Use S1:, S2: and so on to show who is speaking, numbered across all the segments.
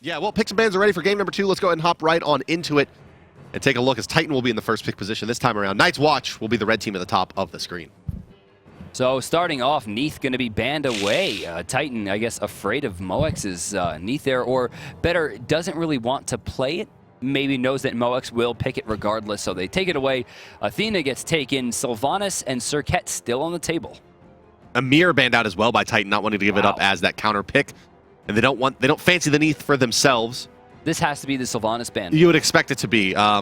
S1: Yeah, well, picks and bans are ready for game number 2. Let's go ahead and hop right on into it and take a look as Titan will be in the first pick position this time around. Night's Watch will be the red team at the top of the screen.
S2: So starting off, Neath going to be banned away. Titan, I guess, afraid of Moex's Neath there, or better, doesn't really want to play it. Maybe knows that Moex will pick it regardless, so they take it away. Athena gets taken. Sylvanus and Cirquet still on the table.
S1: Amir banned out as well by Titan, not wanting to give it up as that counter pick. And they don't fancy the Neath for themselves.
S2: This has to be the Sylvanus ban.
S1: You would expect it to be. I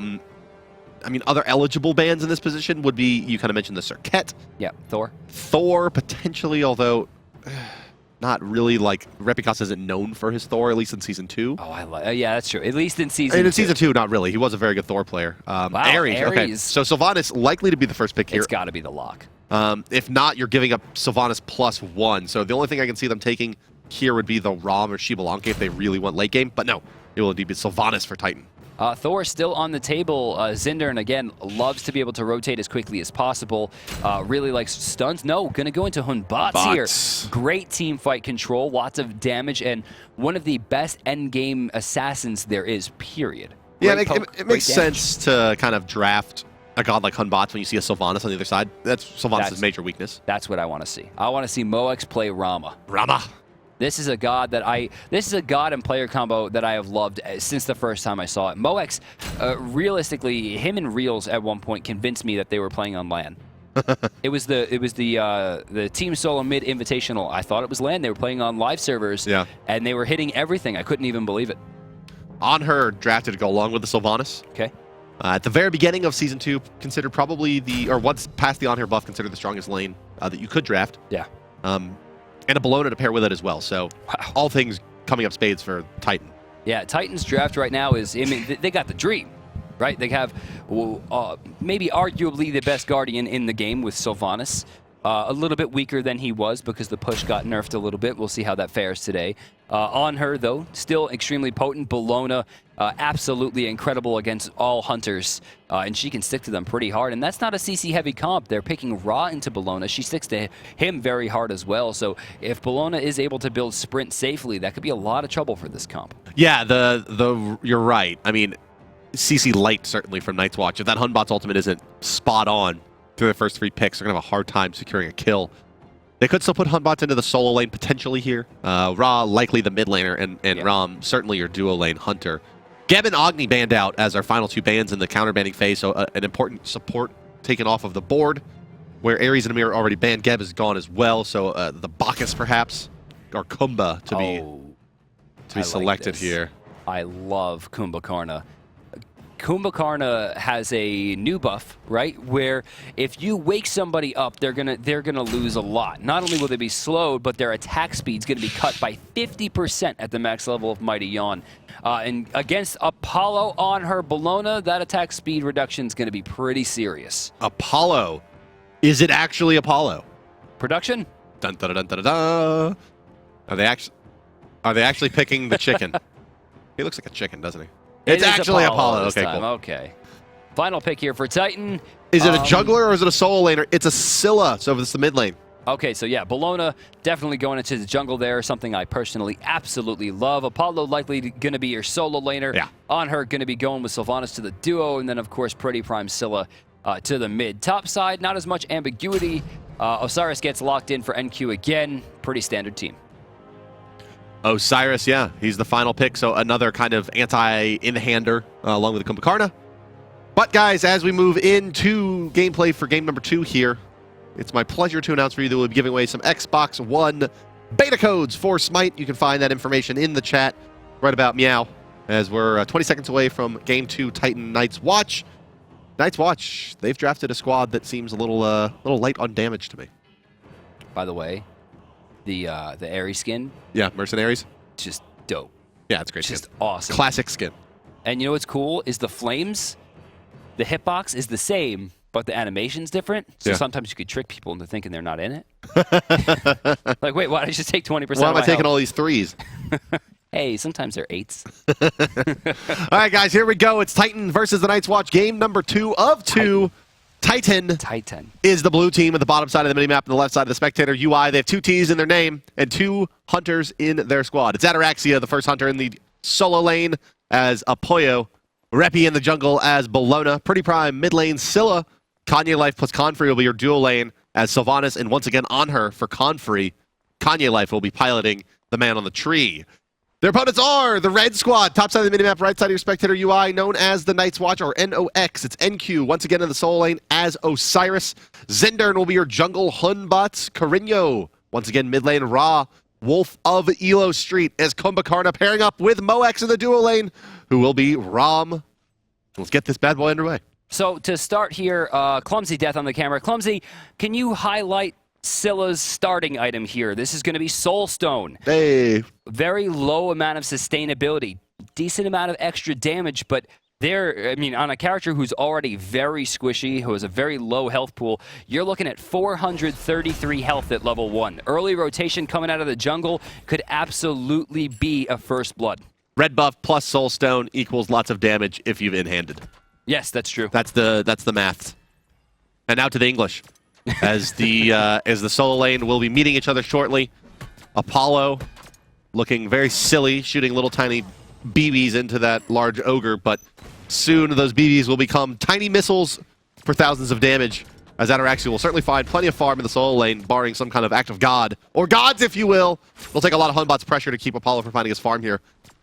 S1: mean, other eligible bans in this position would be, you kind of mentioned the Cirquet.
S2: Yeah, Thor.
S1: Thor, potentially, although not really, like, Repicos isn't known for his Thor, at least in Season 2.
S2: Oh, I like. Yeah, that's true. At least in Season 2.
S1: And in Season 2, not really. He was a very good Thor player.
S2: Wow,
S1: Ares. Okay, so Sylvanus likely to be the first pick here.
S2: It's got to be the lock.
S1: If not, you're giving up Sylvanus +1. So the only thing I can see them taking here would be the Ram or Shibalanke if they really want late game. But no, it will indeed be Sylvanus for Titan.
S2: Thor still on the table. Zindern, again, loves to be able to rotate as quickly as possible. Really likes stuns. No, going to go into Batz here. Great team fight control, lots of damage, and one of the best endgame assassins there is, period.
S1: Yeah, it makes sense to kind of draft a god like Batz when you see a Sylvanus on the other side. That's Sylvanus' major weakness.
S2: That's what I want to see. I want to see Moex play Rama.
S1: Rama.
S2: This is a god and player combo that I have loved since the first time I saw it. Moex, realistically, him and Reels at one point convinced me that they were playing on LAN. It was the Team Solo Mid Invitational. I thought it was LAN. They were playing on live servers, and they were hitting everything. I couldn't even believe it.
S1: Anhur drafted to go along with the Sylvanus.
S2: Okay.
S1: At the very beginning of Season 2, considered probably once past the Anhur buff, considered the strongest lane that you could draft.
S2: Yeah.
S1: And a Bellona to pair with it as well. So all things coming up spades for Titan.
S2: Yeah, Titan's draft right now is, I mean, they got the dream, right? They have maybe arguably the best Guardian in the game with Sylvanus. A little bit weaker than he was because the push got nerfed a little bit. We'll see how that fares today. Anhur, though, still extremely potent. Bellona, absolutely incredible against all hunters, and she can stick to them pretty hard. And that's not a CC-heavy comp. They're picking Ra into Bellona. She sticks to him very hard as well. So if Bellona is able to build sprint safely, that could be a lot of trouble for this comp.
S1: Yeah, you're right. I mean, CC light, certainly, from Night's Watch. If that Batz ultimate isn't spot on through the first 3 picks, they're going to have a hard time securing a kill. They could still put Batz into the solo lane potentially here. Ra likely the mid laner, and Ram certainly your duo lane hunter. Geb and Agni banned out as our final 2 bans in the counter banning phase, so an important support taken off of the board. Where Ares and Amir are already banned, Geb is gone as well, so the Bacchus perhaps, or Kumbha to be selected here.
S2: I love Kumbhakarna. Kumbhakarna has a new buff, right? Where if you wake somebody up, they're gonna lose a lot. Not only will they be slowed, but their attack speed's gonna be cut by 50% at the max level of Mighty Yawn. And against Apollo on her Bellona, that attack speed reduction is gonna be pretty serious.
S1: Apollo, is it actually Apollo?
S2: Production?
S1: Dun dun dun dun dun. Are they actually picking the chicken? He looks like a chicken, doesn't he? It's actually Apollo. Okay, cool.
S2: Okay. Final pick here for Titan.
S1: Is it a jungler or is it a solo laner? It's a Scylla, so it's the mid lane.
S2: Okay, so yeah, Bellona definitely going into the jungle there, something I personally absolutely love. Apollo likely going to be your solo laner.
S1: Yeah.
S2: Anhur going to be going with Sylvanus to the duo, and then of course Pretty Prime Scylla to the mid. Top side, not as much ambiguity. Osiris gets locked in for NQ again. Pretty standard team.
S1: Osiris, yeah, he's the final pick, so another kind of anti-in-hander along with the Kumbhakarna. But guys, as we move into gameplay for game number 2 here, it's my pleasure to announce for you that we'll be giving away some Xbox One beta codes for Smite. You can find that information in the chat right about meow, as we're 20 seconds away from game 2 Titan Night's Watch. Night's Watch, they've drafted a squad that seems a little light on damage to me.
S2: By the way, the Ares skin.
S1: Yeah, Mercenaries.
S2: Just dope.
S1: Yeah, it's great.
S2: Just
S1: skin.
S2: Awesome.
S1: Classic skin.
S2: And you know what's cool is the flames. The hitbox is the same, but the animation's different. So sometimes you could trick people into thinking they're not in it. Like, wait, why did I just take 20%
S1: Why am I taking all these 3s?
S2: Hey, sometimes they're 8s.
S1: All right, guys, here we go. It's Titan versus the Night's Watch. Game number 2 of 2. Titan is the blue team at the bottom side of the minimap and the left side of the spectator UI. They have 2 T's in their name and 2 hunters in their squad. It's Ataraxia, the first hunter in the Solo lane as Apoyo. Repi in the jungle as Bellona. Pretty Prime mid lane Scylla. Kanye Life plus Confree will be your dual lane as Sylvanus, and once again Anhur for Confree. Kanye Life will be piloting the man on the tree. Their opponents are the Red Squad, top side of the minimap, right side of your spectator UI, known as the Night's Watch, or NOX. It's NQ, once again in the solo lane as Osiris. Zindern will be your jungle, Hunbots. Carino, once again mid lane, Ra. Wolf of Elo Street as Kumbhakarna pairing up with Moex in the dual lane, who will be Ram. Let's get this bad boy underway.
S2: So to start here, Clumsy Death on the camera. Clumsy, can you highlight Scylla's starting item here? This is going to be Soulstone.
S1: Hey.
S2: Very low amount of sustainability, decent amount of extra damage, but there, I mean, on a character who's already very squishy, who has a very low health pool, you're looking at 433 health at level 1. Early rotation coming out of the jungle could absolutely be a first blood.
S1: Red buff plus Soulstone equals lots of damage if you've in-handed.
S2: Yes, that's true.
S1: That's the maths. And now to the English. As the solo lane will be meeting each other shortly. Apollo looking very silly, shooting little tiny BBs into that large ogre, but soon those BBs will become tiny missiles for thousands of damage, as Ataraxia will certainly find plenty of farm in the solo lane, barring some kind of act of God, or gods if you will. It'll take a lot of Hunbot's pressure to keep Apollo from finding his farm here.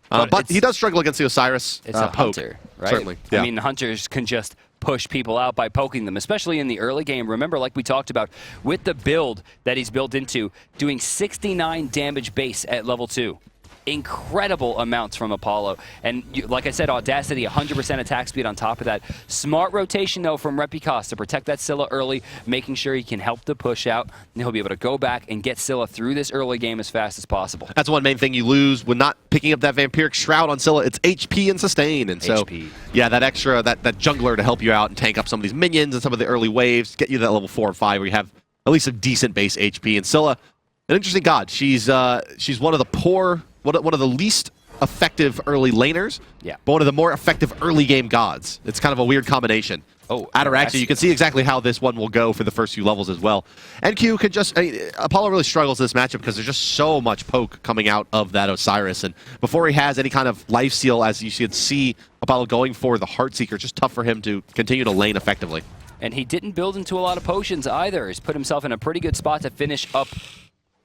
S1: But he does struggle against the Osiris
S2: It's a
S1: poke.
S2: hunter, right?
S1: Certainly. Yeah.
S2: I mean, hunters can just push people out by poking them, especially in the early game. Remember, like we talked about, with the build that he's built into, doing 69 damage base at level 2. Incredible amounts from Apollo. And like I said, Audacity, 100% attack speed on top of that. Smart rotation, though, from Repicos to protect that Scylla early, making sure he can help the push out, and he'll be able to go back and get Scylla through this early game as fast as possible.
S1: That's one main thing you lose when not picking up that Vampiric Shroud on Scylla. It's HP and sustain. And so, yeah, that extra, that jungler to help you out and tank up some of these minions and some of the early waves, get you to that level 4 or 5 where you have at least a decent base HP. And Scylla, an interesting god. She's one of the poor... one of the least effective early laners, but one of the more effective early game gods. It's kind of a weird combination. Oh, Ataraxia, you can see exactly how this one will go for the first few levels as well. NQ can just... Apollo really struggles in this matchup because there's just so much poke coming out of that Osiris, and before he has any kind of life steal, as you should see Apollo going for the Heartseeker, it's just tough for him to continue to lane effectively.
S2: And he didn't build into a lot of potions either. He's put himself in a pretty good spot to finish up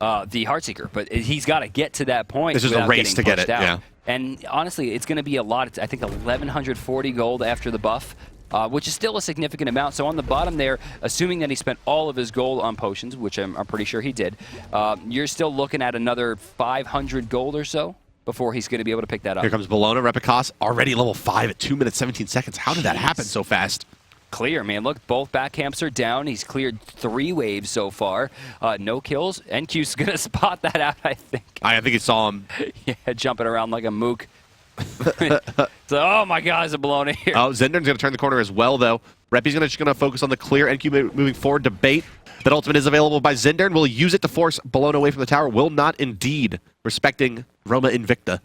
S2: the Heartseeker, but he's got to get to that point.
S1: This is a race to get it, yeah.
S2: And honestly, it's going to be a lot. I think 1,140 gold after the buff, which is still a significant amount. So on the bottom there, assuming that he spent all of his gold on potions, which I'm pretty sure he did, you're still looking at another 500 gold or so before he's going to be able to pick that up.
S1: Here comes Bellona, Repicos, already level 5 at 2 minutes 17 seconds. How did that happen so fast?
S2: Clear, man. Look, both back camps are down. He's cleared 3 waves so far. No kills. NQ's going to spot that out, I think.
S1: I think he saw him.
S2: Yeah, jumping around like a mook. So, oh my God, there's a Bellona here.
S1: Oh, Zindern's going to turn the corner as well, though. Repi's just going to focus on the clear. NQ moving forward. Debate. That ultimate is available by Zindern. Will he use it to force Bellona away from the tower? Will not indeed. Respecting Rama Invicta.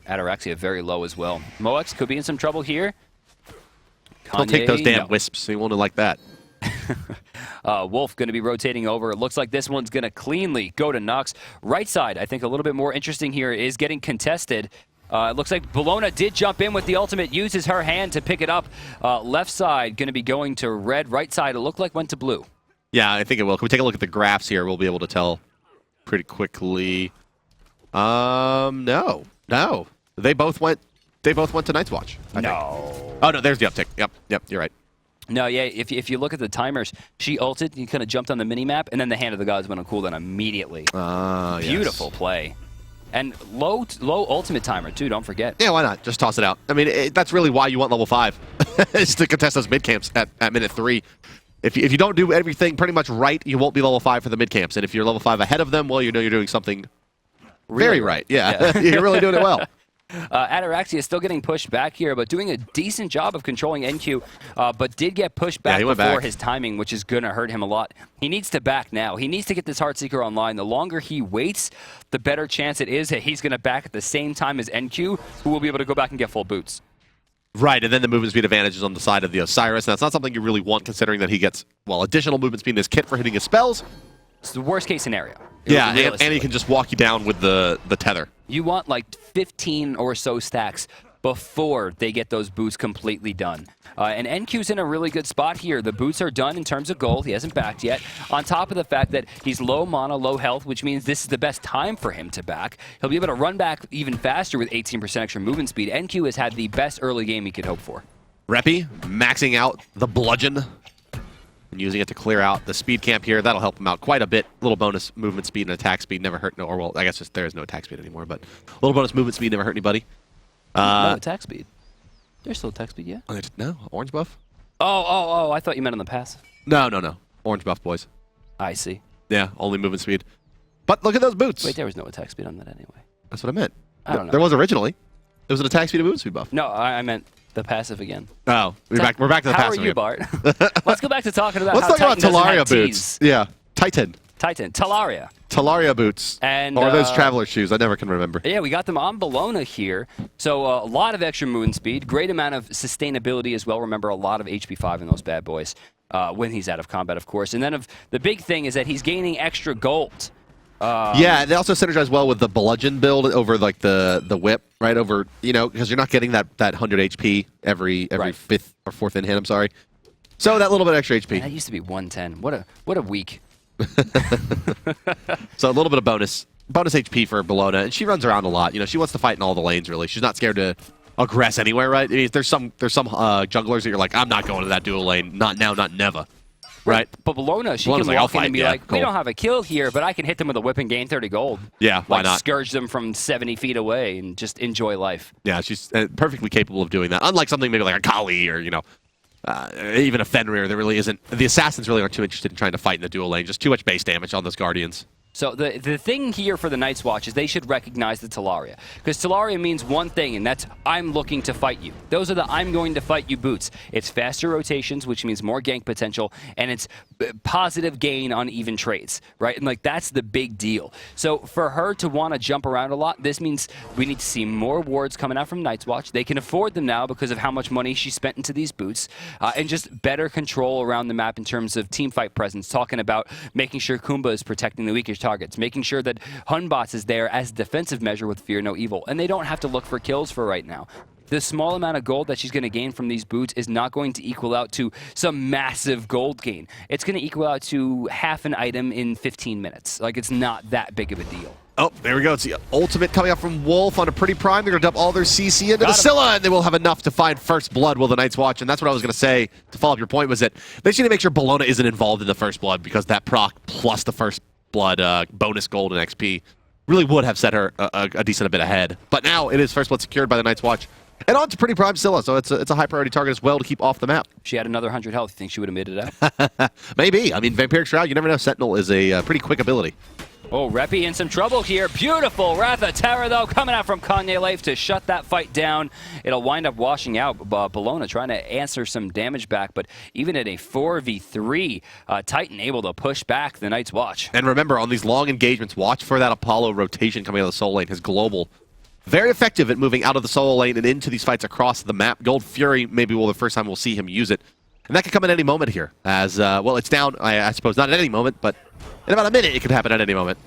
S2: Ataraxia very low as well. Moex could be in some trouble here.
S1: He'll take those damn wisps. He won't like that.
S2: Wolf going to be rotating over. It looks like this one's going to cleanly go to Nox. Right side, I think a little bit more interesting here, is getting contested. It looks like Bellona did jump in with the ultimate, uses her hand to pick it up. Left side going to be going to red. Right side, it looked like went to blue.
S1: Yeah, I think it will. Can we take a look at the graphs here? We'll be able to tell pretty quickly. No. They both went to Night's Watch, I think. Oh, no, there's the uptick. Yep, you're right.
S2: No, yeah, if you look at the timers, she ulted, he kind of jumped on the mini-map, and then the Hand of the Gods went on cooldown immediately. Beautiful play. And low ultimate timer, too, don't forget.
S1: Yeah, why not? Just toss it out. I mean, that's really why you want level 5, is to contest those mid-camps at minute 3. If you don't do everything pretty much right, you won't be level 5 for the mid-camps. And if you're level 5 ahead of them, well, you know you're doing something very right. Yeah. You're really doing it well.
S2: Ataraxia is still getting pushed back here, but doing a decent job of controlling NQ, but did get pushed back before his timing, which is going to hurt him a lot. He needs to back now. He needs to get this Heartseeker online. The longer he waits, the better chance it is that he's going to back at the same time as NQ, who will be able to go back and get full boots.
S1: Right, and then the movement speed advantage is on the side of the Osiris, and that's not something you really want, considering that he gets, well, additional movement speed in his kit for hitting his spells.
S2: It's the worst case scenario.
S1: Yeah, and he can just walk you down with the tether.
S2: You want like 15 or so stacks before they get those boots completely done. And NQ's in a really good spot here. The boots are done in terms of gold. He hasn't backed yet. On top of the fact that he's low mana, low health, which means this is the best time for him to back. He'll be able to run back even faster with 18% extra movement speed. NQ has had the best early game he could hope for.
S1: Reppy maxing out the bludgeon and using it to clear out the speed camp here. That'll help him out quite a bit. Little bonus movement speed and attack speed never hurt. No, or well, I guess just there is no attack speed anymore, but a little bonus movement speed never hurt anybody.
S2: No attack speed. There's still attack speed, yeah?
S1: No, orange buff?
S2: Oh, I thought you meant on the passive.
S1: No. Orange buff, boys.
S2: I see.
S1: Yeah, only movement speed. But look at those boots.
S2: Wait, there was no attack speed on that anyway.
S1: That's what I meant.
S2: I don't know.
S1: There was originally. It was an attack speed and movement speed buff.
S2: No, I meant the passive again.
S1: Oh, we're back to the passive.
S2: How are you, Bart? Let's go back to talking about
S1: Let's
S2: how
S1: talk about
S2: Titan doesn't
S1: Talaria
S2: have
S1: boots.
S2: tees.
S1: Yeah, Titan.
S2: Talaria.
S1: Talaria boots.
S2: And,
S1: or those traveler shoes. I never can remember.
S2: Yeah, we got them on Bellona here. So a lot of extra movement speed, great amount of sustainability as well. Remember, a lot of HP 5 in those bad boys when he's out of combat, of course. And then the big thing is that he's gaining extra gold.
S1: Yeah, they also synergize well with the bludgeon build over like the whip, right? Over, because you're not getting that 100 HP every
S2: Right.
S1: fifth or fourth in hit, I'm sorry. So that little bit extra HP.
S2: Man, that used to be 110. What a week.
S1: So a little bit of bonus HP for Bellona, and she runs around a lot. She wants to fight in all the lanes, really. She's not scared to aggress anywhere, right? I mean, there's some junglers that you're like, I'm not going to that dual lane, not now, not never. Right.
S2: But Bellona, she
S1: Bellona's
S2: can
S1: like,
S2: walk
S1: I'll
S2: in and
S1: fight,
S2: be
S1: yeah,
S2: like,
S1: cool.
S2: we don't have a kill here, but I can hit them with a whip and gain 30 gold.
S1: Yeah, why
S2: like,
S1: not?
S2: Scourge them from 70 feet away and just enjoy life.
S1: Yeah, she's perfectly capable of doing that. Unlike something maybe like a Kali or, even a Fenrir, there really isn't. The assassins really aren't too interested in trying to fight in the dual lane. Just too much base damage on those guardians.
S2: So the thing here for the Night's Watch is they should recognize the Talaria. Because Talaria means one thing, and that's I'm looking to fight you. Those are the I'm going to fight you boots. It's faster rotations, which means more gank potential, and it's positive gain on even trades, right? And that's the big deal. So for her to want to jump around a lot, this means we need to see more wards coming out from Night's Watch. They can afford them now because of how much money she spent into these boots, and just better control around the map in terms of team fight presence, talking about making sure Kumbha is protecting the weakest targets, making sure that Hunbots is there as a defensive measure with Fear No Evil, and they don't have to look for kills for right now. The small amount of gold that she's going to gain from these boots is not going to equal out to some massive gold gain. It's going to equal out to half an item in 15 minutes. It's not that big of a deal.
S1: Oh, there we go. It's the ultimate coming up from Wolf on a pretty prime. They're going to dump all their CC into the Scylla, and they will have enough to find first blood will the Night's Watch. And that's what I was going to say to follow up your point, was that they should make sure Bellona isn't involved in the first blood, because that proc plus the first blood bonus gold and XP really would have set her a decent bit ahead. But now it is first blood secured by the Night's Watch. And on to pretty prime Scylla, so it's a high priority target as well to keep off the map.
S2: If she had another 100 health, you think she would have made it out?
S1: Maybe. I mean, Vampiric Shroud, you never know. Sentinel is a pretty quick ability.
S2: Oh, Reppy in some trouble here. Beautiful Wrath of Terror, though, coming out from Kanye Life to shut that fight down. It'll wind up washing out. Bellona trying to answer some damage back, but even at a 4v3, Titan able to push back the Night's Watch.
S1: And remember, on these long engagements, watch for that Apollo rotation coming out of the Soul Lane. His global, very effective at moving out of the Soul Lane and into these fights across the map. Gold Fury, maybe the first time we'll see him use it. And that could come at any moment here. As, well, it's down, I suppose, not at any moment, but in about a minute it could happen at any moment.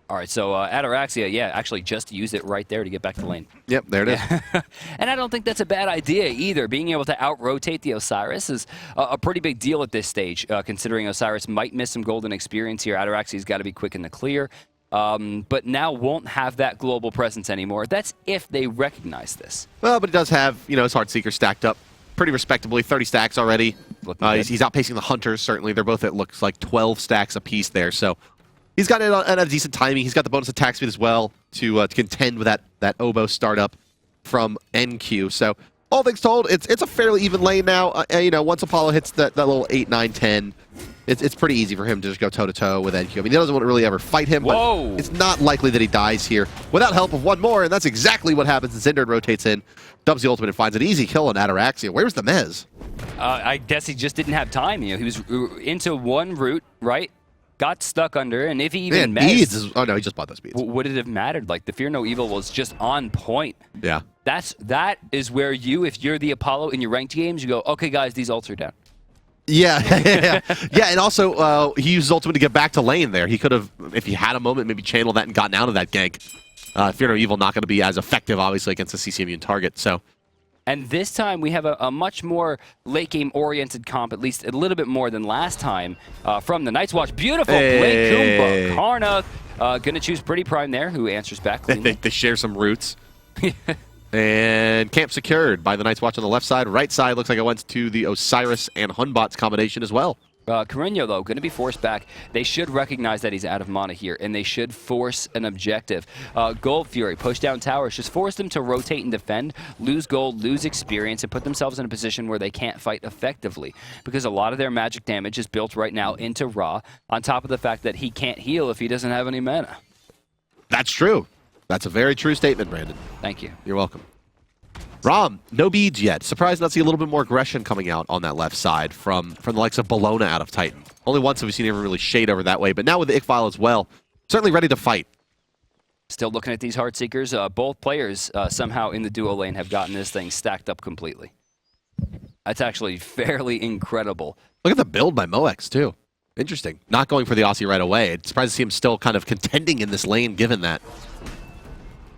S2: All right, so Ataraxia, yeah, actually just used it right there to get back to the lane.
S1: Yep, there it is.
S2: And I don't think that's a bad idea either. Being able to out-rotate the Osiris is a pretty big deal at this stage, considering Osiris might miss some golden experience here. Ataraxia's got to be quick in the clear, but now won't have that global presence anymore. That's if they recognize this.
S1: Well, but he does have, his Heartseeker stacked up pretty respectably, 30 stacks already. He's outpacing the Hunters, certainly. They're both at, looks like, 12 stacks apiece there, so he's got it at a decent timing. He's got the bonus attack speed as well to contend with that Oboe startup from NQ. So all things told, it's a fairly even lane now. Once Apollo hits that little 8, 9, 10, it's pretty easy for him to just go toe-to-toe with NQ. I mean, he doesn't want to really ever fight him,
S2: Whoa.
S1: but it's not likely that he dies here without help of one more, and that's exactly what happens as Zindard rotates in, dubs the ultimate, and finds an easy kill on Ataraxia. Where's the Mez?
S2: I guess he just didn't have time. He was into one route, right? Got stuck under, and if he even messed,
S1: oh no, he just bought those beads.
S2: Would it have mattered? The Fear No Evil was just on point.
S1: Yeah.
S2: That is where if you're the Apollo in your ranked games, you go, okay, guys, these ults are down.
S1: Yeah, yeah, and also he used his ultimate to get back to lane there. He could have, if he had a moment, maybe channeled that and gotten out of that gank. Fear No Evil not going to be as effective, obviously, against a CC immune target, so...
S2: And this time we have a much more late game oriented comp, at least a little bit more than last time from the Night's Watch. Beautiful play, Kumbhakarna. Gonna choose Pretty Prime there, who answers back cleanly.
S1: They share some roots. And camp secured by the Night's Watch on the left side. Right side looks like it went to the Osiris and Hunbot's combination as well.
S2: Carreño, though, going to be forced back. They should recognize that he's out of mana here, and they should force an objective. Gold Fury, push down towers, just force them to rotate and defend, lose gold, lose experience, and put themselves in a position where they can't fight effectively. Because a lot of their magic damage is built right now into Ra, on top of the fact that he can't heal if he doesn't have any mana. That's
S1: true. That's a very true statement, Brandon.
S2: Thank you.
S1: You're welcome. Rom, no beads yet. Surprised not to see a little bit more aggression coming out on that left side from the likes of Bellona out of Titan. Only once have we seen him really shade over that way, but now with the Ick-Vile as well, certainly ready to fight.
S2: Still looking at these Heartseekers. Both players somehow in the duo lane have gotten this thing stacked up completely. That's actually fairly incredible.
S1: Look at the build by Moex, too. Interesting. Not going for the Aussie right away. It's surprised to see him still kind of contending in this lane, given that.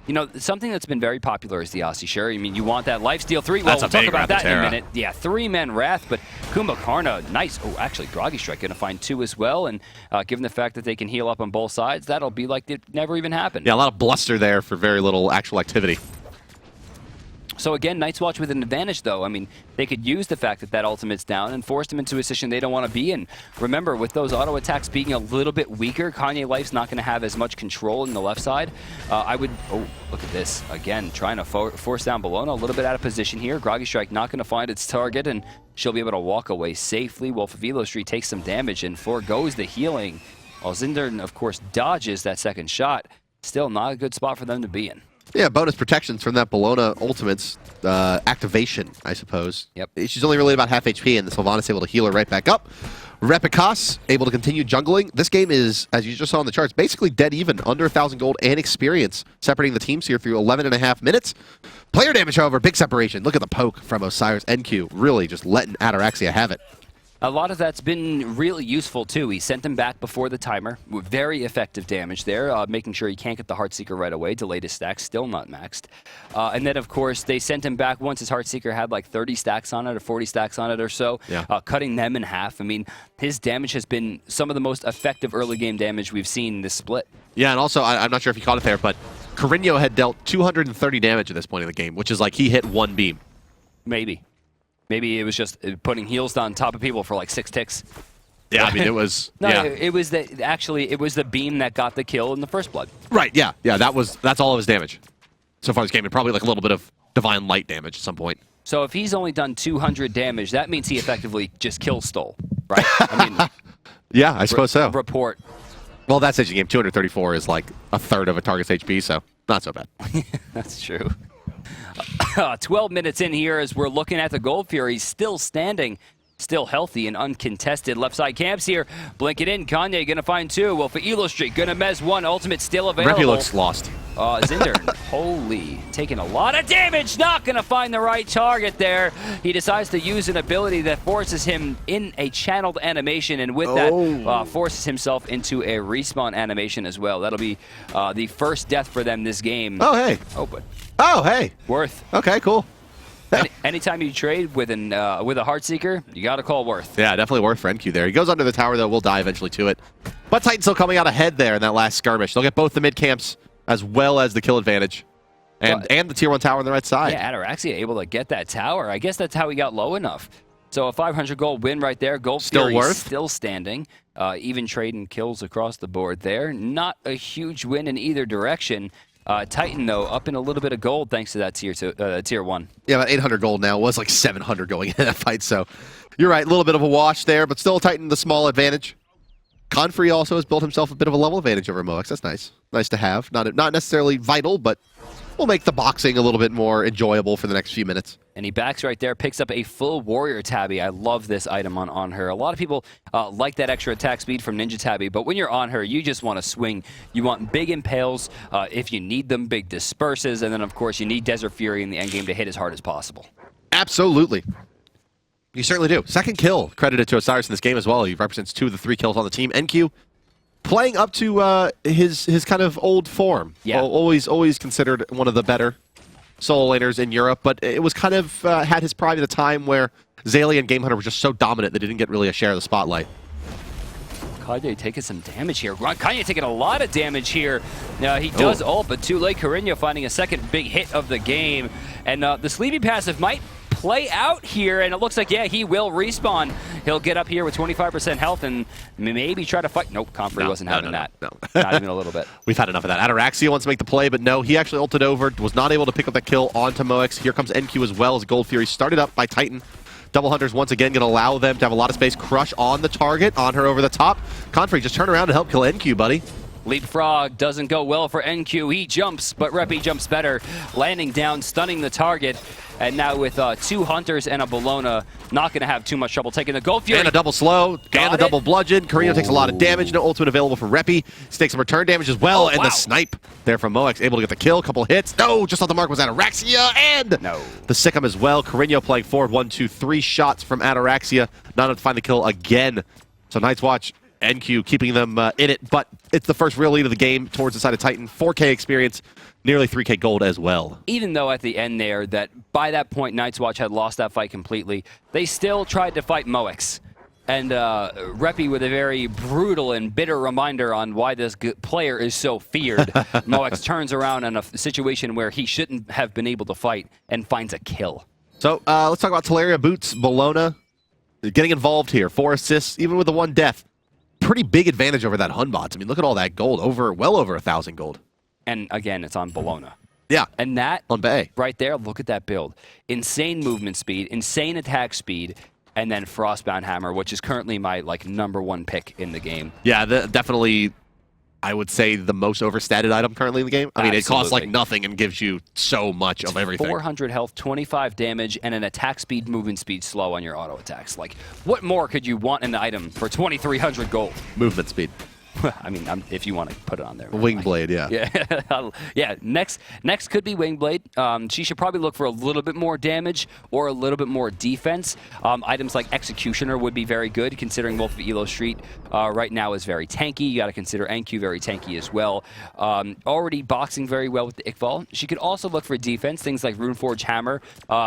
S2: You know, something that's been very popular is the Aussie Sure. I mean, you want that lifesteal 3. Well, we'll talk about that in a minute. Yeah, 3-man Wrath, but Kumbhakarna, nice. Oh, actually, Groggy Strike going to find 2 as well, and given the fact that they can heal up on both sides, that'll be like it never even happened.
S1: Yeah, a lot of bluster there for very little actual activity.
S2: So again, Night's Watch with an advantage, though. I mean, they could use the fact that that ultimate's down and force them into a position they don't want to be in. Remember, with those auto attacks being a little bit weaker, Kanye Life's not going to have as much control in the left side. I would... Oh, look at this. Again, trying to force down Bellona. A little bit out of position here. Groggy Strike not going to find its target, and she'll be able to walk away safely while Favilo Street takes some damage and forgoes the healing. While Zindern, of course, dodges that second shot. Still not a good spot for them to be in.
S1: Yeah, bonus protections from that Bellona Ultimate's activation, I suppose.
S2: Yep.
S1: She's only really about half HP, and the Sylvanus able to heal her right back up. Repicas able to continue jungling. This game is, as you just saw in the charts, basically dead even, under 1,000 gold and experience, separating the teams here through 11.5 minutes. Player damage, however, big separation. Look at the poke from Osiris NQ, really just letting Ataraxia have it.
S2: A lot of that's been really useful, too. He sent him back before the timer. Very effective damage there, making sure he can't get the Heartseeker right away. Delayed his stacks, still not maxed. And then, of course, they sent him back once his Heartseeker had like 30 stacks on it or 40 stacks on it or so, cutting them in half. I mean, his damage has been some of the most effective early game damage we've seen in this split.
S1: Yeah, and also, I'm not sure if you caught it there, but Carreño had dealt 230 damage at this point in the game, which is like he hit one beam.
S2: Maybe. Maybe it was just putting heals on top of people for like 6 ticks.
S1: Yeah, I mean, it was...
S2: No, yeah. It was it was the beam that got the kill in the first blood.
S1: Right, yeah. Yeah, that's all of his damage. So far this game, and probably like a little bit of Divine Light damage at some point.
S2: So if he's only done 200 damage, that means he effectively just kill stole, right? I mean...
S1: Yeah, I suppose so.
S2: Report.
S1: Well, that's such a game. 234 is like a third of a target's HP, so not so bad.
S2: That's true. 12 minutes in here as we're looking at the Gold Fury, still standing, still healthy and uncontested. Left side camps here, blink it in. Kanye gonna find 2. Well, for Elo Street, gonna mez 1. Ultimate still available.
S1: Reppy looks lost.
S2: Zinder, holy, taking a lot of damage. Not gonna find the right target there. He decides to use an ability that forces him in a channeled animation, and with that, forces himself into a respawn animation as well. That'll be the first death for them this game.
S1: Oh, hey.
S2: Open.
S1: Oh, hey.
S2: Worth.
S1: Okay, cool.
S2: Anytime you trade with a Heartseeker, you got to call Worth.
S1: Yeah, definitely Worth for NQ there. He goes under the tower, though. We'll die eventually to it. But Titan still coming out ahead there in that last skirmish. They'll get both the mid camps as well as the kill advantage. And the tier 1 tower on the right side.
S2: Yeah, Ataraxia able to get that tower. I guess that's how he got low enough. So a 500 gold win right there. Gold
S1: still Worth.
S2: Still standing. Even trading kills across the board there. Not a huge win in either direction. Titan, though, up in a little bit of gold thanks to that tier 1.
S1: Yeah, about 800 gold now. It was like 700 going into that fight, so you're right. A little bit of a wash there, but still Titan the small advantage. Confrey also has built himself a bit of a level advantage over Moex. That's nice. Nice to have. Not necessarily vital, but will make the boxing a little bit more enjoyable for the next few minutes.
S2: And he backs right there, picks up a full Warrior Tabby. I love this item on her. A lot of people like that extra attack speed from Ninja Tabby, but when you're on her, you just want to swing. You want big impales if you need them, big disperses, and then, of course, you need Desert Fury in the endgame to hit as hard as possible.
S1: Absolutely. You certainly do. Second kill credited to Osiris in this game as well. He represents 2 of the 3 kills on the team. NQ playing up to his kind of old form.
S2: Yeah.
S1: Always considered one of the better solo laners in Europe, but it was kind of had his prime at a time where Zayli and Game Hunter were just so dominant they didn't get really a share of the spotlight.
S2: Kanye taking some damage here. Kanye taking a lot of damage here. He does ult, but too late. Carino finding a second big hit of the game. And the Sleepy passive might play out here, and it looks like, yeah, he will respawn. He'll get up here with 25% health and maybe try to fight. Nope, Comfrey wasn't having that.
S1: No.
S2: Not even a little bit.
S1: We've had enough of that. Ataraxia wants to make the play, but no, he actually ulted over, was not able to pick up that kill onto Moex. Here comes NQ as well as Gold Fury started up by Titan. Double Hunters once again going to allow them to have a lot of space. Crush on the target, on her over the top. Comfrey, just turn around to help kill NQ, buddy.
S2: Leapfrog doesn't go well for NQ. He jumps, but Reppy jumps better, landing down, stunning the target. And now with 2 Hunters and a Bellona, not going to have too much trouble taking the Gold Fury.
S1: And a double slow, and the double bludgeon. Carino takes a lot of damage. No ultimate available for Reppy. He takes some return damage as well. And the snipe there from Moex, able to get the kill. Couple hits. No, just off the mark was Ataraxia. And the Sikkim as well. Carino playing forward. 1, 2, 3 shots from Ataraxia. Not enough to find the kill again. So Night's Watch, NQ keeping them in it, but it's the first real lead of the game towards the side of Titan. 4K experience, nearly 3K gold as well.
S2: Even though at the end there, that by that point Night's Watch had lost that fight completely, they still tried to fight Moex. And Reppy with a very brutal and bitter reminder on why this player is so feared. Moex turns around in a situation where he shouldn't have been able to fight and finds a kill.
S1: So let's talk about Teleria Boots, Bellona getting involved here. 4 assists, even with the 1 death. Pretty big advantage over that Hunbots. I mean, look at all that gold, well over 1,000 gold.
S2: And again, it's on Bellona.
S1: Yeah.
S2: And that
S1: on Bay
S2: right there, look at that build. Insane movement speed, insane attack speed, and then Frostbound Hammer, which is currently my #1 pick in the game.
S1: Yeah, definitely, I would say the most overstated item currently in the game. I mean, it costs like nothing and gives you so much of everything.
S2: 400 health, 25 damage, and an attack speed, movement speed slow on your auto attacks. Like, what more could you want in the item for 2,300 gold?
S1: Movement speed.
S2: I mean, if you want to put it on there.
S1: Wingblade, yeah.
S2: Yeah. Yeah. Next could be Wingblade. She should probably look for a little bit more damage or a little bit more defense. Items like Executioner would be very good, considering Wolf of Elo Street right now is very tanky. You got to consider NQ very tanky as well. Already boxing very well with the Iqbal. She could also look for defense, things like Runeforge Hammer,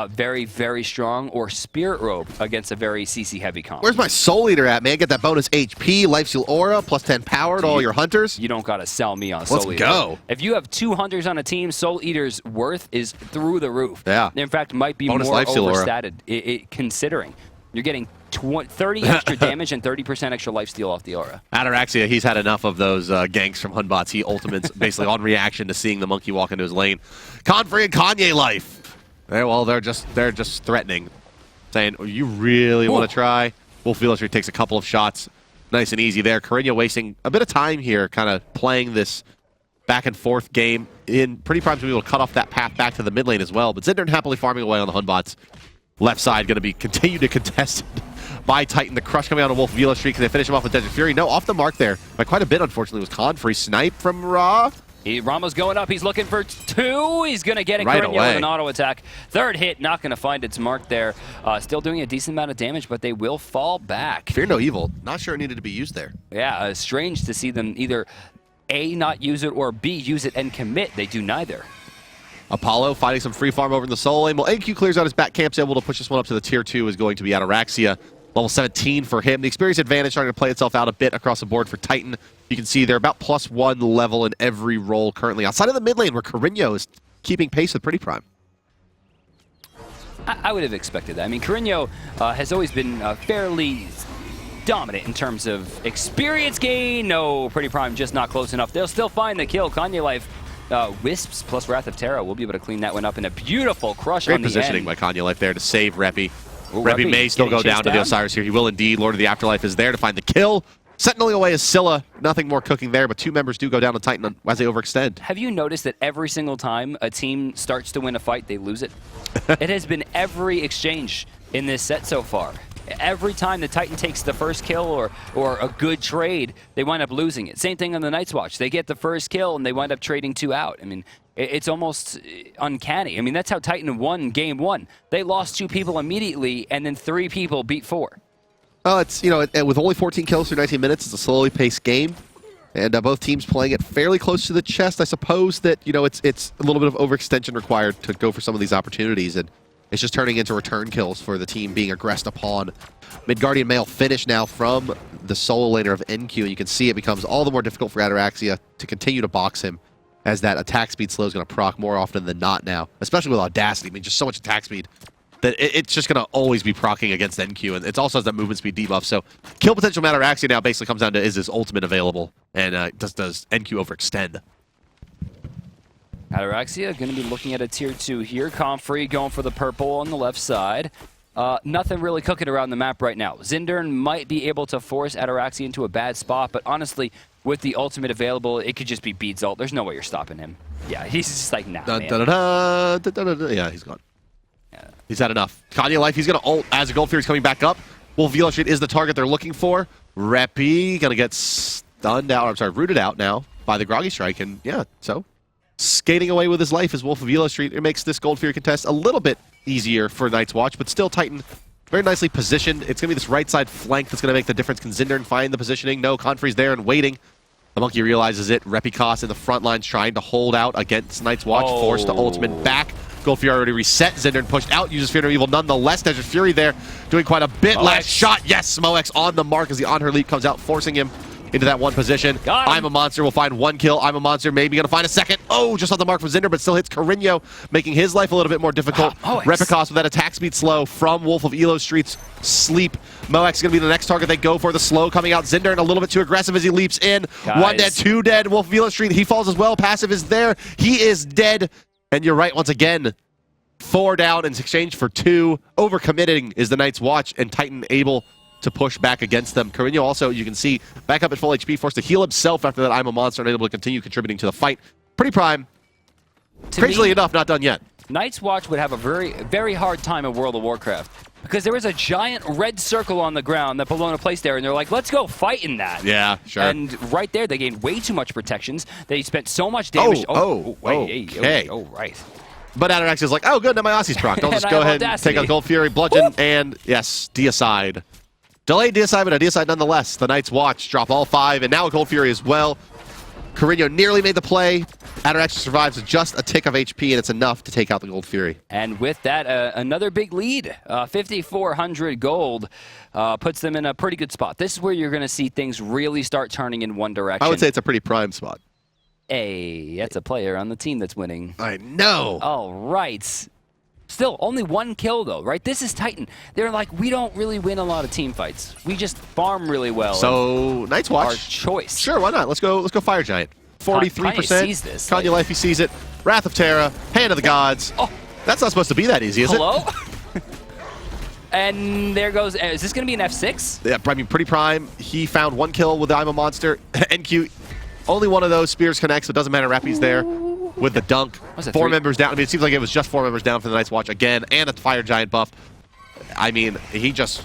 S2: very, very strong, or Spirit Robe against a very CC heavy comp.
S1: Where's my Soul Eater at, man? Get that bonus HP, Lifesteal Aura, plus 10 power to all your Hunters.
S2: You don't got to sell me on Soul Eater.
S1: Let's go.
S2: If you have 2 Hunters on a team, Soul Eater's worth is through the roof.
S1: Yeah.
S2: In fact, might be
S1: bonus
S2: more overstated, considering you're getting 30 extra damage and 30% extra lifesteal off the aura.
S1: Ataraxia, he's had enough of those ganks from Hunbots. He ultimates basically on reaction to seeing the monkey walk into his lane. Confrey and Kanye life. They're just threatening, saying, oh, you really want to try? Wolf of Elo Street takes a couple of shots. Nice and easy there. Carino wasting a bit of time here, kind of playing this back and forth game. In pretty prime to be able to cut off that path back to the mid lane as well. But Zindern happily farming away on the Hunbots. Left side going to be continue to contested by Titan. The crush coming out of Wolf of Elo Street. Can they finish him off with Desert Fury? No, off the mark there by quite a bit, unfortunately, was Confrey. Snipe from Ra.
S2: Rama's going up. He's looking for 2. He's going to get it.
S1: Right
S2: Carino with an auto attack. 3rd hit, not going to find its mark there. Still doing a decent amount of damage, but they will fall back.
S1: Fear no evil. Not sure it needed to be used there.
S2: Yeah, strange to see them either A, not use it, or B, use it and commit. They do neither.
S1: Apollo finding some free farm over in the soul lane. Well, NQ clears out his back camps, able to push this one up to the tier 2 is going to be Ataraxia. Level 17 for him. The experience advantage starting to play itself out a bit across the board for Titan. You can see they're about +1 level in every role currently. Outside of the mid lane where Carino is keeping pace with Pretty Prime.
S2: I would have expected that. I mean, Carino has always been fairly dominant in terms of experience gain. No, Pretty Prime just not close enough. They'll still find the kill. Kanye Life Wisps plus Wrath of Terra. We'll be able to clean that one up in a beautiful crush on the end.
S1: Great positioning by Kanye Life there to save Reppy. Reppy may still go down to the Osiris here. He will indeed. Lord of the Afterlife is there to find the kill. Sentineling away is Scylla. Nothing more cooking there, but 2 members do go down to Titan as they overextend.
S2: Have you noticed that every single time a team starts to win a fight, they lose it? It has been every exchange in this set so far. Every time the Titan takes the first kill or a good trade, they wind up losing it. Same thing on the Night's Watch. They get the first kill and they wind up trading 2 out. I mean, it's almost uncanny. I mean, that's how Titan won game 1. They lost 2 people immediately, and then 3 people beat 4.
S1: Well, it's, you know, with only 14 kills through 19 minutes, it's a slowly paced game. And both teams playing it fairly close to the chest. I suppose that, you know, it's a little bit of overextension required to go for some of these opportunities. And it's just turning into return kills for the team being aggressed upon. Mid-Guardian Male finish now from the solo laner of NQ. And you can see it becomes all the more difficult for Ataraxia to continue to box him, as that attack speed slow is going to proc more often than not now. Especially with Audacity. I mean, just so much attack speed that it's just going to always be proccing against NQ. And it also has that movement speed debuff. So kill potential Ataraxia now basically comes down to, is his ultimate available? And does NQ overextend?
S2: Ataraxia going to be looking at a tier 2 here. Comfrey going for the purple on the left side. Nothing really cooking around the map right now. Zindern might be able to force Ataraxia into a bad spot, but honestly, with the ultimate available, it could just be Beats ult. There's no way you're stopping him. Yeah, he's just like, nah, man.
S1: Yeah, he's gone. Yeah. He's had enough. Kanye Life, he's going to ult as a Gold Fury's coming back up. Wolf Velo Street is the target they're looking for. Reppy going to get stunned out, I'm sorry, rooted out now by the Groggy Strike, and yeah, so skating away with his life as Wolf of Velo Street. It makes this Gold Fury contest a little bit easier for Night's Watch, but still Titan very nicely positioned. It's going to be this right side flank that's going to make the difference. Can Zindern find the positioning? No, Confrey's there and waiting. The Monkey realizes it. Repicos in the front lines trying to hold out against Night's Watch. Forced to ultimate back. Gold Fury already reset. Zindern pushed out, uses Fear No Evil nonetheless. Desert Fury there doing quite a bit. Last shot, yes, Moex on the mark as the Anhur leap comes out, forcing him into that one position. I'm a Monster will find 1 kill. I'm a Monster maybe going to find a second. Oh, just on the mark from Zinder, but still hits Carino, making his life a little bit more difficult. Repicos with that attack speed slow from Wolf of Elo Street's sleep. Moex is going to be the next target they go for. The slow coming out. Zinder and a little bit too aggressive as he leaps in. Guys. 1 dead, 2 dead. Wolf of Elo Street, he falls as well. Passive is there. He is dead. And you're right, once again, 4 down in exchange for 2. Overcommitting is the Night's Watch, and Titan able to push back against them. Carino also, you can see, back up at full HP, forced to heal himself after that I'm a Monster and able to continue contributing to the fight. Pretty prime. Strangely enough, not done yet.
S2: Night's Watch would have a very hard time in World of Warcraft because there was a giant red circle on the ground that Bellona placed there, and they're like, let's go fight in that.
S1: Yeah, sure.
S2: And right there, they gained way too much protections. They spent so much damage.
S1: Okay.
S2: Right.
S1: But Atarax is like, oh, good, now my Aussie's procced. I'll just go ahead and take out Gold Fury, Bludgeon, and yes, deicide. Delayed deicide, but a deicide nonetheless. The Night's Watch drop all 5, and now a Gold Fury as well. Carino nearly made the play. Atarax survives with just a tick of HP, and it's enough to take out the Gold Fury.
S2: And with that, another big lead. 5,400 gold puts them in a pretty good spot. This is where you're going to see things really start turning in one direction.
S1: I would say it's a pretty prime spot.
S2: Hey, that's a player on the team that's winning.
S1: I know.
S2: All right. Still, only 1 kill, though, right? This is Titan. They're like, we don't really win a lot of team fights. We just farm really well.
S1: So, Night's Watch.
S2: Our choice.
S1: Sure, why not? Let's go Fire Giant. 43%.
S2: Kanye sees this.
S1: Kanye Life, he sees it. Wrath of Terra, Hand of the Gods. Oh. That's not supposed to be that easy, is it?
S2: Hello? And there goes, is this going to be an F6?
S1: Yeah, I mean, pretty prime. He found 1 kill with the I'm a Monster. NQ, only one of those spears connects, so it doesn't matter. Rappy's there with the dunk. 4 members down. I mean, it seems like it was just 4 members down for the Night's Watch again, and a Fire Giant buff. I mean, he just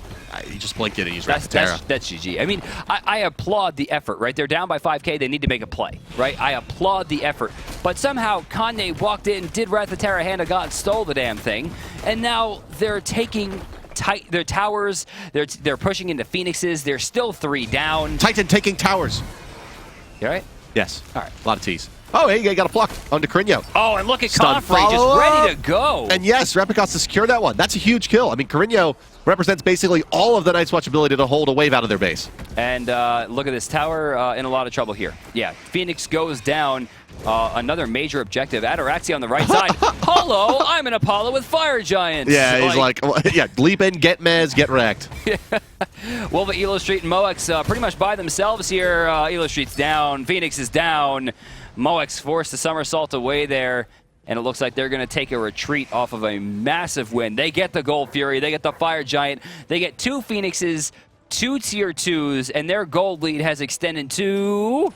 S1: blinked it and he's Wrath of Terra.
S2: That's GG. I mean, I applaud the effort, right? They're down by 5K. They need to make a play, right? I applaud the effort. But somehow Kanye walked in, did Wrath of Terra, Hand of God, stole the damn thing, and now they're taking their towers. They're pushing into Phoenixes. They're still 3 down.
S1: Titan taking towers.
S2: You all right?
S1: Yes.
S2: All right.
S1: A lot of T's. Oh, hey, you got a pluck onto Carino.
S2: Oh, and look at Confrey just ready to go.
S1: And yes, Repicos to secure that one. That's a huge kill. I mean, Carino represents basically all of the Night's Watch ability to hold a wave out of their base.
S2: And look at this tower in a lot of trouble here. Yeah, Phoenix goes down. Another major objective. Ataraxia on the right side. Hello, I'm an Apollo with Fire Giants.
S1: Yeah, he's like yeah, leap in, get mez, get wrecked.
S2: Wolf of Elo Street and Moex pretty much by themselves here. Elo Street's down. Phoenix is down. Moex forced the somersault away there, and it looks like they're going to take a retreat off of a massive win. They get the Gold Fury, they get the Fire Giant, they get 2 Phoenixes, 2 tier 2s, and their gold lead has extended to...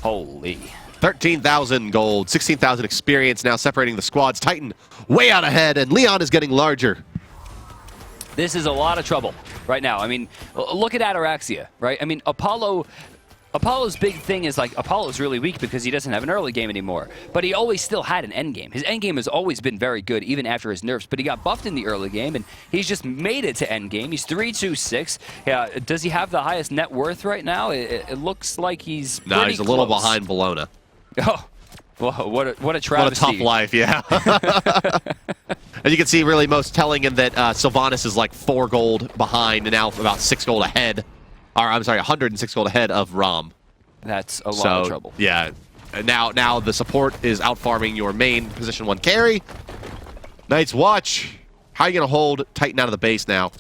S2: Holy...
S1: 13,000 gold, 16,000 experience now separating the squads. Titan way out ahead, and Leon is getting larger.
S2: This is a lot of trouble. right now. I mean, look at Ataraxia, right? I mean, Apollo's big thing is like Apollo's really weak because he doesn't have an early game anymore, but he always still had an end game. His end game has always been very good, even after his nerfs, but he got buffed in the early game, and he's just made it to end game. He's 3-2-6. Does he have the highest net worth right now? It looks like he's
S1: No, he's a little behind Bellona.
S2: Oh, well, what a travesty.
S1: What a tough life, yeah. As you can see, really most telling in that Sylvanus is like 4 gold behind and now about 6 gold ahead. Or, I'm sorry, 106 gold ahead of Ram.
S2: That's a lot of trouble.
S1: Yeah. And now the support is out farming your main position 1 carry. Night's Watch. How are you going to hold Titan out of the base now?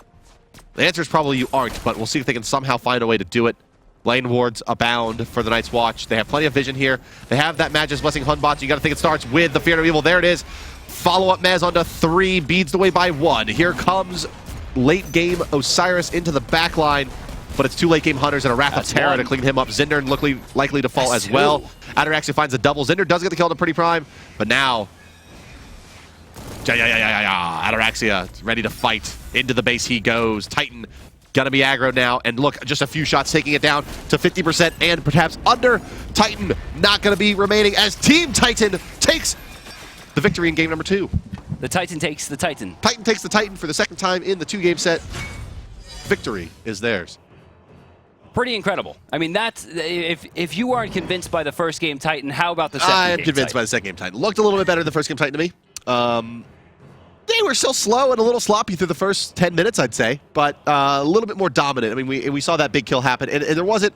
S1: The answer is probably you aren't, but we'll see if they can somehow find a way to do it. Lane wards abound for the Night's Watch. They have plenty of vision here. They have that Magus Blessing Hunbots. You got to think it starts with the Fear of Evil. There it is. Follow-up Maz onto 3. Beads the way by 1. Here comes late-game Osiris into the back line. But it's 2 late-game Hunters and a Wrath of Terror to clean him up. Zinder likely to fall as well. Ataraxia finds a double. Zinder does get the kill to Pretty Prime, but now Ataraxia ready to fight. Into the base he goes. Titan gonna be aggro now, and look, just a few shots taking it down to 50% and perhaps under. Titan not gonna be remaining as Team Titan takes the victory in game number 2.
S2: The Titan takes the Titan.
S1: Titan takes the Titan for the 2nd time in the 2-game set. Victory is theirs.
S2: Pretty incredible. I mean, that's if you aren't convinced by the first game Titan, how about the second
S1: I am
S2: game
S1: convinced
S2: Titan?
S1: by the 2nd game Titan. Looked a little bit better than the 1st game Titan to me. They were still slow and a little sloppy through the first 10 minutes, I'd say, but a little bit more dominant. I mean, we saw that big kill happen, and there wasn't,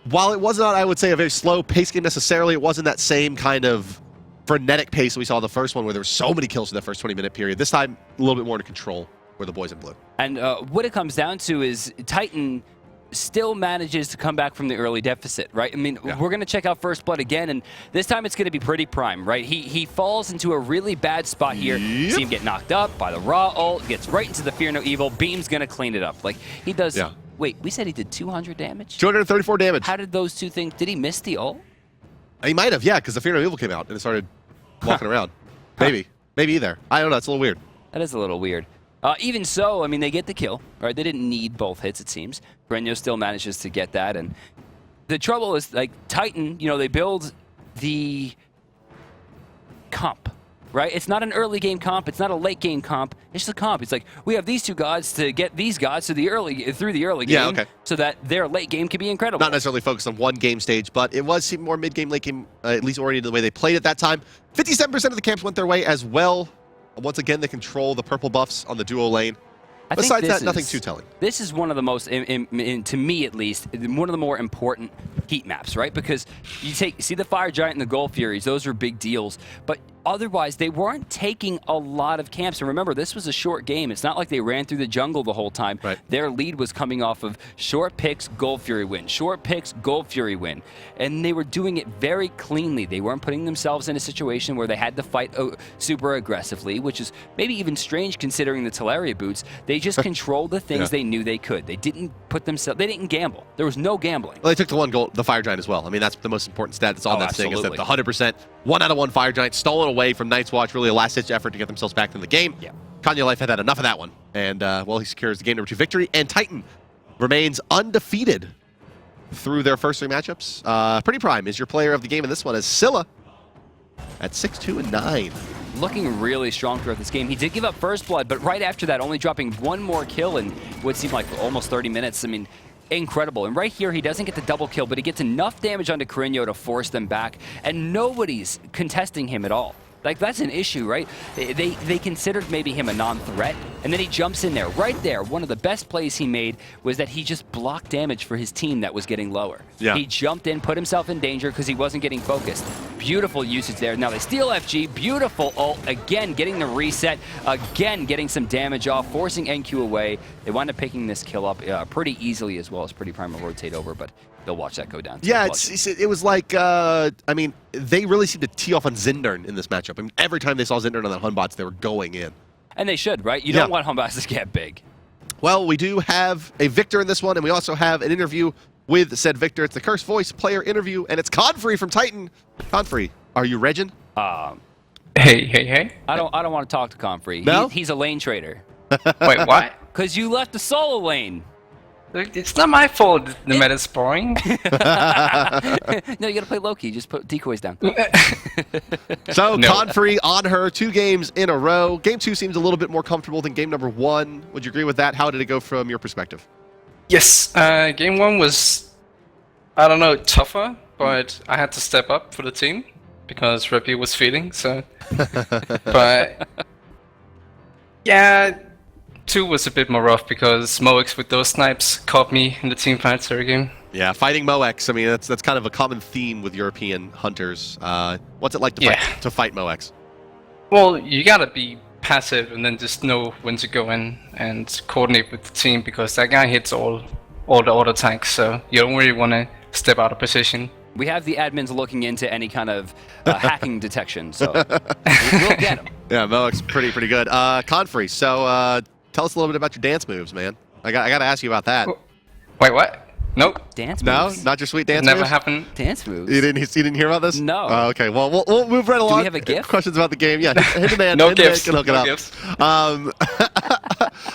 S1: while it was not, I would say, a very slow pace game necessarily, it wasn't that same kind of frenetic pace that we saw in the first one where there were so many kills in that first 20-minute period. This time, a little bit more to control were the boys in blue.
S2: And what it comes down to is Titan still manages to come back from the early deficit, right? I mean, we're going to check out First Blood again, and this time it's going to be Pretty Prime, right? He falls into a really bad spot here.
S1: Yep.
S2: See him get knocked up by the Raw ult, gets right into the Fear No Evil. Beam's going to clean it up. Like, he does...
S1: Yeah.
S2: Wait, we said he did 200 damage?
S1: 234 damage.
S2: How did those two things... Did he miss the ult?
S1: He might have, yeah, because the Fear No Evil came out and it started walking around. Maybe. Maybe either. I don't know. It's a little weird.
S2: That is a little weird. Even so, I mean, they get the kill, right? They didn't need both hits, it seems. Grenio still manages to get that, and the trouble is, like, Titan, you know, they build the comp, right? It's not an early game comp, it's not a late game comp, it's just a comp. It's like, we have these 2 gods to get these gods to the through the early game, so that their late game can be incredible.
S1: Not necessarily focused on one game stage, but it was more mid-game, late game, at least oriented the way they played at that time. 57% of the camps went their way as well. Once again, they control the purple buffs on the duo lane. Besides that, nothing too telling.
S2: This is one of the most, to me at least, one of the more important heat maps, right? Because you see the Fire Giant and the Gold Furies, those are big deals. But otherwise, they weren't taking a lot of camps. And remember, this was a short game. It's not like they ran through the jungle the whole time.
S1: Right.
S2: Their lead was coming off of short picks, Gold Fury win. Short picks, Gold Fury win. And they were doing it very cleanly. They weren't putting themselves in a situation where they had to fight super aggressively, which is maybe even strange considering the Teleria boots. They just controlled the things they knew they could. They didn't put themselves, they didn't gamble. There was no gambling.
S1: Well, they took the 1 goal, the Fire Giant as well. I mean, that's the most important stat that's on that thing, is that the 100%, 1 out of 1 Fire Giant stolen away from Night's Watch, really a last-ditch effort to get themselves back in the game.
S2: Yeah.
S1: Kanye Life had enough of that one, and well, he secures the game number 2 victory, and Titan remains undefeated through their first 3 matchups. Pretty Prime is your player of the game in this one, as Scylla at 6-2-9.
S2: Looking really strong throughout this game. He did give up First Blood, but right after that, only dropping 1 more kill in what seemed like almost 30 minutes. I mean, incredible. And right here, he doesn't get the double kill, but he gets enough damage onto Carino to force them back, and nobody's contesting him at all. Like, that's an issue, right? They considered maybe him a non-threat, and then he jumps in there. Right there, one of the best plays he made was that he just blocked damage for his team that was getting lower.
S1: Yeah.
S2: He jumped in, put himself in danger because he wasn't getting focused. Beautiful usage there. Now they steal FG, beautiful ult, again getting the reset, again getting some damage off, forcing NQ away. They wind up picking this kill up pretty easily, as well as Pretty Prime will rotate over, but they'll watch that go down.
S1: Yeah, it was like, I mean, they really seemed to tee off on Zindern in this matchup. I mean, every time they saw Zindern on that Hunbots, they were going in.
S2: And they should, right? You don't want Hunbots to get big.
S1: Well, we do have a victor in this one, and we also have an interview with said victor. It's the Cursed Voice player interview, and it's Confrey from Titan. Confrey, are you Regin?
S3: Hey.
S2: I don't want to talk to Confrey.
S1: No?
S2: He's a lane trader.
S3: Wait, what?
S2: because you left the solo lane.
S3: It's not my fault the meta's boring.
S2: No, you gotta play low-key. Just put decoys down.
S1: So,
S3: No.
S1: Confrey on her 2 games in a row. Game 2 seems a little bit more comfortable than game number 1. Would you agree with that? How did it go from your perspective?
S3: Yes, game 1 was, I don't know, tougher, but I had to step up for the team because Rippy was feeding, so. But yeah, 2 was a bit more rough because Moix with those snipes caught me in the team fights every game.
S1: Yeah, fighting Moex. I mean, that's kind of a common theme with European hunters. What's it like to fight Moex?
S3: Well, you gotta be passive and then just know when to go in and coordinate with the team because that guy hits all the auto tanks, so you don't really want to step out of position.
S2: We have the admins looking into any kind of hacking detection, so we'll get them.
S1: Yeah, Moex pretty good. Confrey, so tell us a little bit about your dance moves, man. I got to ask you about that.
S3: Wait, what? Nope.
S2: Dance
S1: No,
S2: moves?
S1: not your sweet dance
S3: Never
S1: moves?
S3: happened.
S2: Dance moves?
S1: You didn't hear about this?
S2: No.
S1: Oh, okay, well, we'll move right along.
S2: we have a GIF?
S1: Questions about the game? Yeah, hit the man.
S3: No
S1: hit the man,
S3: gifts.
S1: can hook it
S3: No
S1: up.
S3: gifts.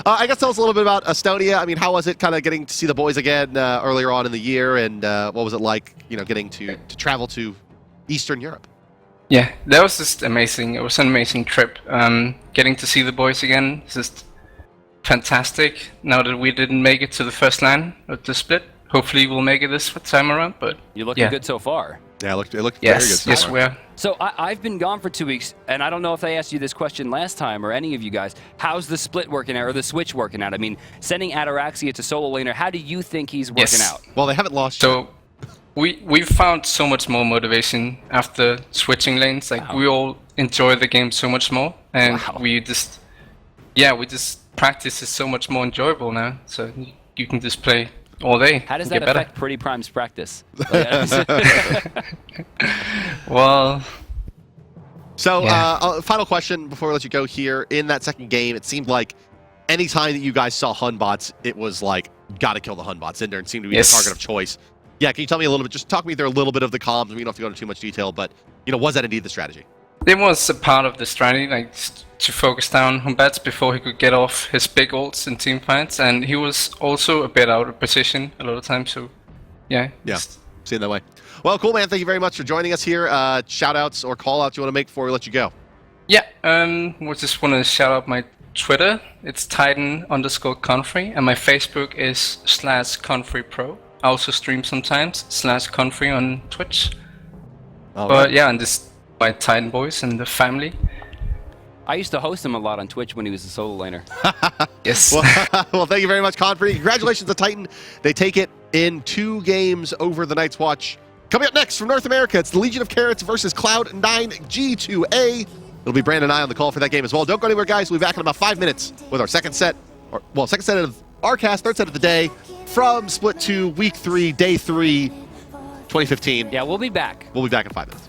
S1: I guess tell us a little bit about Estonia. I mean, how was it kind of getting to see the boys again earlier on in the year, and what was it like, getting to travel to Eastern Europe?
S3: Yeah, that was just amazing. It was an amazing trip. Getting to see the boys again is just fantastic. Now that we didn't make it to the first LAN of the split, hopefully we'll make it this time around. But
S2: You're looking
S3: yeah.
S2: good so far.
S1: Yeah, it looked very good.
S3: Yes,
S1: So
S3: yes,
S1: far.
S3: we are.
S2: So I've been gone for 2 weeks, and I don't know if I asked you this question last time or any of you guys. How's the split working out, or the switch working out? I mean, sending Ataraxia to solo laner, how do you think he's working
S3: Yes.
S2: out?
S1: Well, they haven't lost yet.
S3: So we found so much more motivation after switching lanes. Like
S2: Wow.
S3: we all enjoy the game so much more, and
S2: Wow.
S3: we just practice is so much more enjoyable now. So you can just play all day.
S2: How does
S3: and
S2: that
S3: get
S2: affect Pretty Prime's practice?
S3: better. Well,
S1: So,
S3: Yeah.
S1: final question before we let you go here. In that second game, it seemed like any time that you guys saw Hunbots, it was like, gotta kill the Hunbots in there and seemed to be
S3: Yes.
S1: the target of choice. Yeah, can you tell me a little bit, just talk me through a little bit of the comms? We don't have to go into too much detail, but, was that indeed the strategy?
S3: it was a part of the strategy, like to focus down on Batz before he could get off his big ults in team fights, and he was also a bit out of position a lot of times. So, yeah.
S1: Yeah, see it that way. Well, cool, man. Thank you very much for joining us here. Shout-outs or call-outs you want to make before we let you go?
S3: Yeah, we just want to shout out my Twitter. It's Titan_Confrey, and my Facebook is /ConfreyPro. I also stream sometimes /Confrey on Twitch.
S1: All
S3: But
S1: right.
S3: yeah, and just my Titan boys and the family.
S2: I used to host him a lot on Twitch when he was a solo laner.
S3: Yes.
S1: Well, thank you very much, Confrey. Congratulations to Titan. They take it in 2 games over the Night's Watch. Coming up next from North America, it's the Legion of Carrots versus Cloud9 G2A. It'll be Brandon and I on the call for that game as well. Don't go anywhere, guys. We'll be back in about 5 minutes with our second set of our cast, third set of the day from Split 2, Week 3, Day 3, 2015.
S2: Yeah, we'll be back.
S1: We'll be back in 5 minutes.